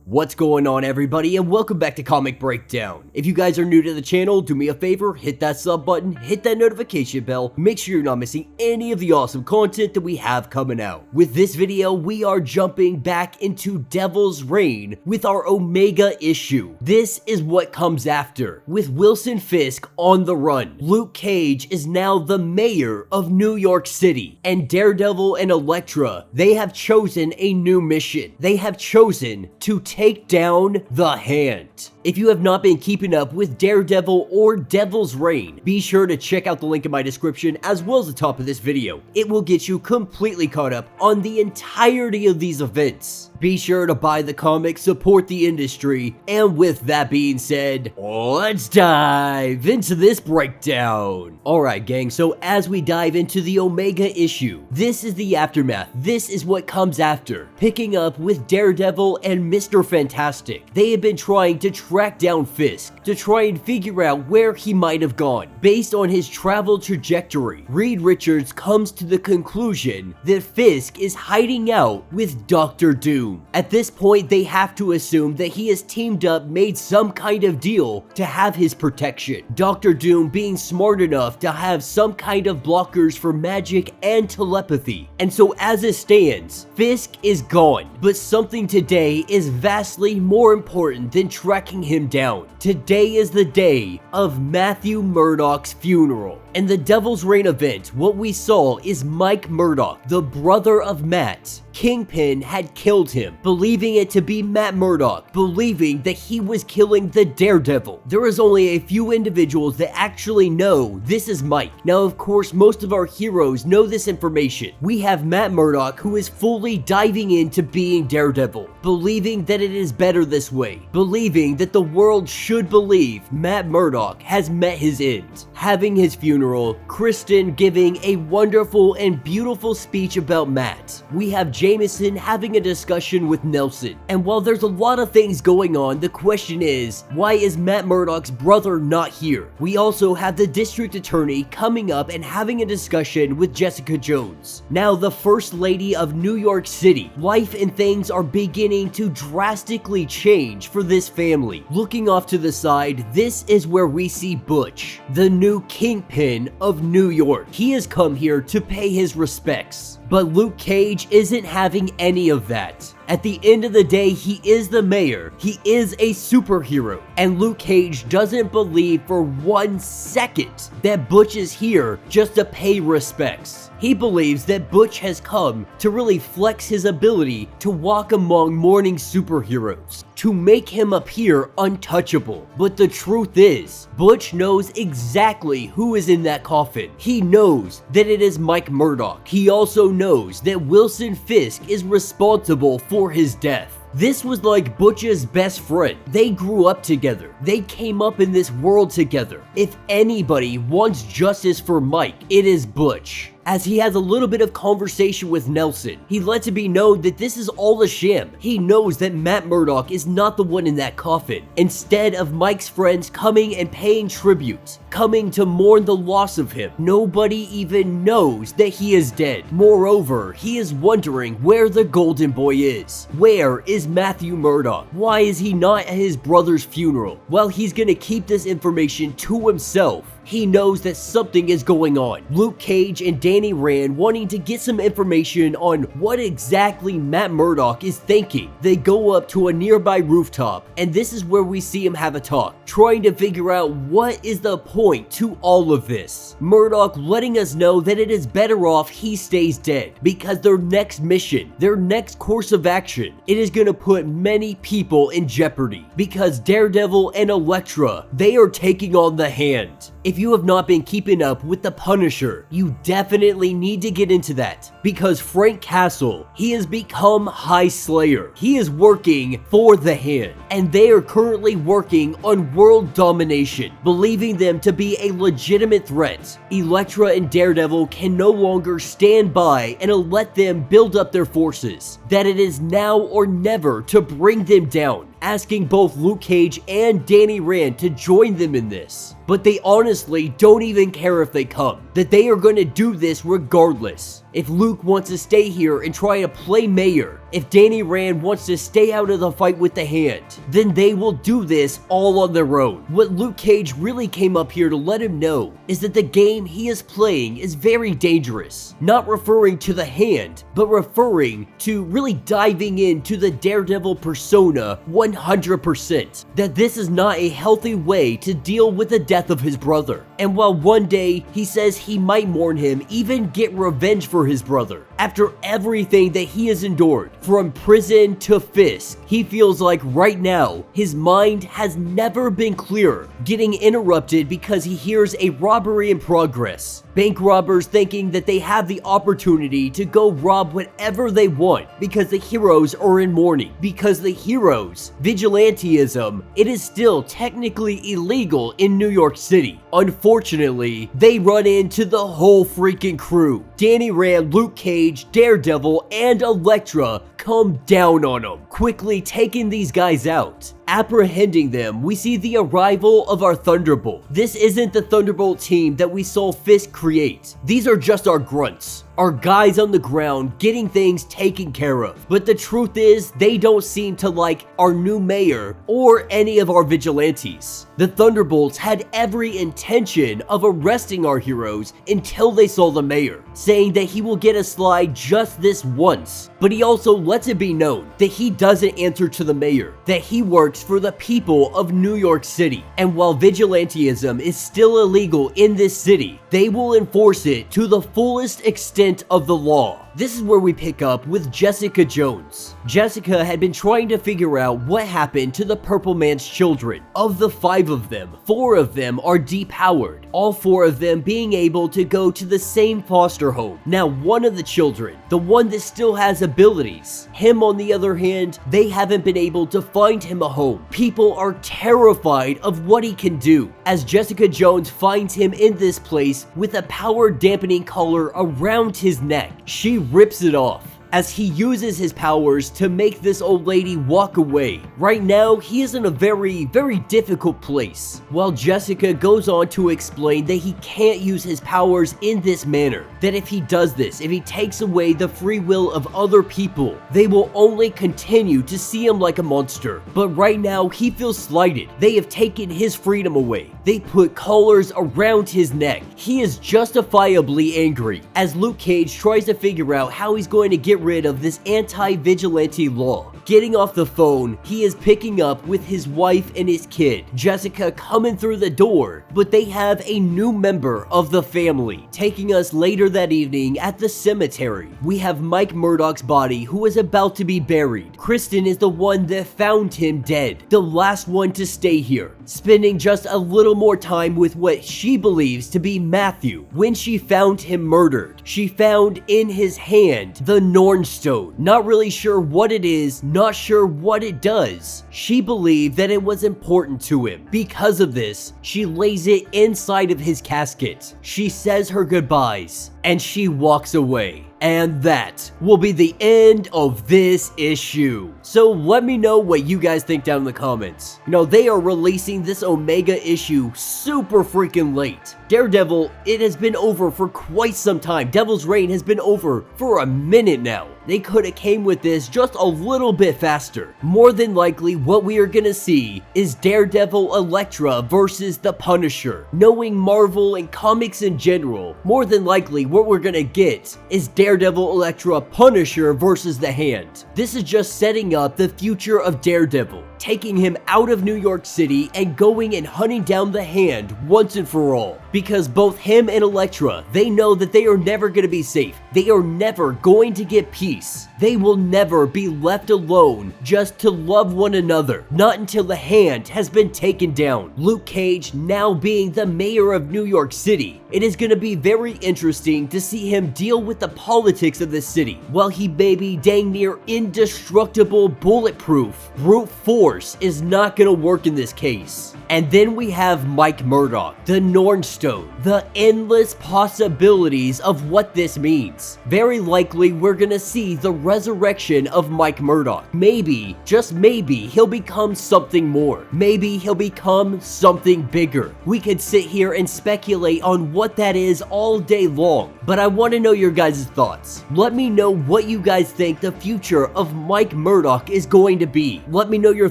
What's going on, everybody, and welcome back to Comic Breakdown. If you guys are new to the channel, do me a favor, hit that sub button, hit that notification bell, make sure you're not missing any of the awesome content that we have coming out. With this video, we are jumping back into Devil's Reign with our Omega issue. This is what comes after. With Wilson Fisk on the run, Luke Cage is now the mayor of New York City, and Daredevil and Elektra, they have chosen a new mission. They have chosen to take down the Hand. If you have not been keeping up with Daredevil or Devil's Reign, be sure to check out the link in my description as well as the top of this video. It will get you completely caught up on the entirety of these events. Be sure to buy the comic, support the industry, and with that being said, let's dive into this breakdown. Alright gang, so as we dive into the Omega issue, this is the aftermath. This is what comes after. Picking up with Daredevil and Mr. Fantastic. They have been trying to track down Fisk, to try and figure out where he might have gone. Based on his travel trajectory, Reed Richards comes to the conclusion that Fisk is hiding out with Dr. Doom. At this point, they have to assume that he has teamed up, made some kind of deal to have his protection. Dr. Doom being smart enough to have some kind of blockers for magic and telepathy. And so as it stands, Fisk is gone. But something today is vastly more important than tracking him down. Today is the day of Matthew Murdock's funeral. In the Devil's Reign event, what we saw is Mike Murdock, the brother of Matt. Kingpin had killed him, believing it to be Matt Murdock, believing that he was killing the Daredevil. There is only a few individuals that actually know this is Mike. Now, of course, most of our heroes know this information. We have Matt Murdock, who is fully diving into being Daredevil, believing that it is better this way, believing that the world should believe Matt Murdock has met his end. Having his funeral, Kristen giving a wonderful and beautiful speech about Matt. We have Jameson having a discussion with Nelson. And while there's a lot of things going on, the question is, why is Matt Murdock's brother not here? We also have the district attorney coming up and having a discussion with Jessica Jones. Now, the First Lady of New York City. Life and things are beginning to drastically change for this family. Looking off to the side, this is where we see Butch, the new kingpin of New York. He has come here to pay his respects. But Luke Cage isn't having any of that. At the end of the day, he is the mayor, he is a superhero, and Luke Cage doesn't believe for 1 second that Butch is here just to pay respects. He believes that Butch has come to really flex his ability to walk among mourning superheroes, to make him appear untouchable. But the truth is, Butch knows exactly who is in that coffin. He knows that it is Mike Murdock. He also knows that Wilson Fisk is responsible for his death. This was like Butch's best friend. They grew up together. They came up in this world together. If anybody wants justice for Mike, it is Butch. As he has a little bit of conversation with Nelson, he lets it be known that this is all a sham. He knows that Matt Murdock is not the one in that coffin. Instead of Mike's friends coming and paying tribute, coming to mourn the loss of him, nobody even knows that he is dead. Moreover, he is wondering where the Golden Boy is. Where is Matthew Murdock? Why is he not at his brother's funeral? Well, he's gonna keep this information to himself. He knows that something is going on. Luke Cage and Danny Rand wanting to get some information on what exactly Matt Murdock is thinking. They go up to a nearby rooftop, and this is where we see him have a talk, trying to figure out what is the point to all of this. Murdock letting us know that it is better off he stays dead, because their next mission, their next course of action, it is gonna put many people in jeopardy, because Daredevil and Elektra, they are taking on the Hand. If you have not been keeping up with the Punisher, you definitely need to get into that, because Frank Castle, he has become High Slayer. He is working for the Hand, and they are currently working on world domination, believing them to be a legitimate threat. Elektra and Daredevil can no longer stand by and let them build up their forces, that it is now or never to bring them down, asking both Luke Cage and Danny Rand to join them in this. But they honestly don't even care if they come, that they are going to do this regardless. If Luke wants to stay here and try to play mayor, if Danny Rand wants to stay out of the fight with the Hand, then they will do this all on their own. What Luke Cage really came up here to let him know is that the game he is playing is very dangerous. Not referring to the Hand, but referring to really diving into the Daredevil persona 100%. That this is not a healthy way to deal with the death of his brother. And while one day he says he might mourn him, even get revenge for his brother, after everything that he has endured, from prison to Fisk, he feels like right now his mind has never been clearer, getting interrupted because he hears a robbery in progress. Bank robbers thinking that they have the opportunity to go rob whatever they want because the heroes are in mourning. Because the heroes, vigilantism, it is still technically illegal in New York City. Unfortunately, they run into the whole freaking crew. Danny Rand, Luke Cage, Daredevil, and Elektra come down on them, quickly taking these guys out. Apprehending them, we see the arrival of our Thunderbolt. This isn't the Thunderbolt team that we saw Fisk create. These are just our grunts, our guys on the ground getting things taken care of. But the truth is, they don't seem to like our new mayor or any of our vigilantes. The Thunderbolts had every intention of arresting our heroes until they saw the mayor, saying that he will get a slide just this once. But he also lets it be known that he doesn't answer to the mayor, that he works for the people of New York City. And while vigilantism is still illegal in this city, they will enforce it to the fullest extent of the law. This is where we pick up with Jessica Jones. Jessica had been trying to figure out what happened to the Purple Man's children. Of the 5 of them, 4 of them are depowered, all 4 of them being able to go to the same foster home. Now, one of the children, the one that still has abilities, him on the other hand, they haven't been able to find him a home. People are terrified of what he can do, as Jessica Jones finds him in this place with a power dampening collar around his neck. She rips it off as he uses his powers to make this old lady walk away. Right now, he is in a very difficult place. While Jessica goes on to explain that he can't use his powers in this manner. That if he does this, if he takes away the free will of other people, they will only continue to see him like a monster. But right now, he feels slighted. They have taken his freedom away. They put collars around his neck. He is justifiably angry as Luke Cage tries to figure out how he's going to get rid of this anti-vigilante law. Getting off the phone, he is picking up with his wife and his kid. Jessica coming through the door, but they have a new member of the family. Taking us later that evening at the cemetery, we have Mike Murdock's body who is about to be buried. Kristen is the one that found him dead, the last one to stay here, spending just a little more time with what she believes to be Matthew. When she found him murdered, she found in his hand the Norn Stone. Not really sure what it is, not sure what it does. She believed that it was important to him. Because of this, she lays it inside of his casket. She says her goodbyes, and she walks away. And that will be the end of this issue. So let me know what you guys think down in the comments. You know, they are releasing this Omega issue super freaking late. Daredevil, it has been over for quite some time. Devil's Reign has been over for a minute now. They could have came with this just a little bit faster. More than likely, what we are gonna see is Daredevil Elektra versus the Punisher. Knowing Marvel and comics in general, more than likely what we're gonna get is Daredevil Elektra Punisher versus the Hand. This is just setting up the future of Daredevil, taking him out of New York City and going and hunting down the Hand once and for all. Because both him and Elektra, they know that they are never going to be safe. They are never going to get peace. They will never be left alone just to love one another. Not until the Hand has been taken down. Luke Cage now being the mayor of New York City. It is going to be very interesting to see him deal with the politics of the city. While he may be dang near indestructible, bulletproof, brute force Force is not gonna work in this case. And then we have Mike Murdock, the Nornstone, the endless possibilities of what this means. Very likely we're gonna see the resurrection of Mike Murdock. Maybe, just maybe, he'll become something more. Maybe he'll become something bigger. We could sit here and speculate on what that is all day long, but I want to know your guys' thoughts. Let me know what you guys think the future of Mike Murdock is going to be. Let me know your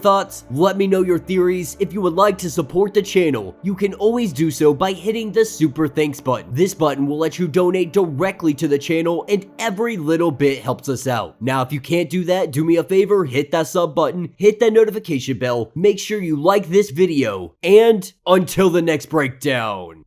thoughts. Let me know your theories. If you would like to support the channel, you can always do so by hitting the super thanks button. This button will let you donate directly to the channel, and every little bit helps us out. Now, if you can't do that, do me a favor, hit that sub button, hit that notification bell, make sure you like this video, and until the next breakdown.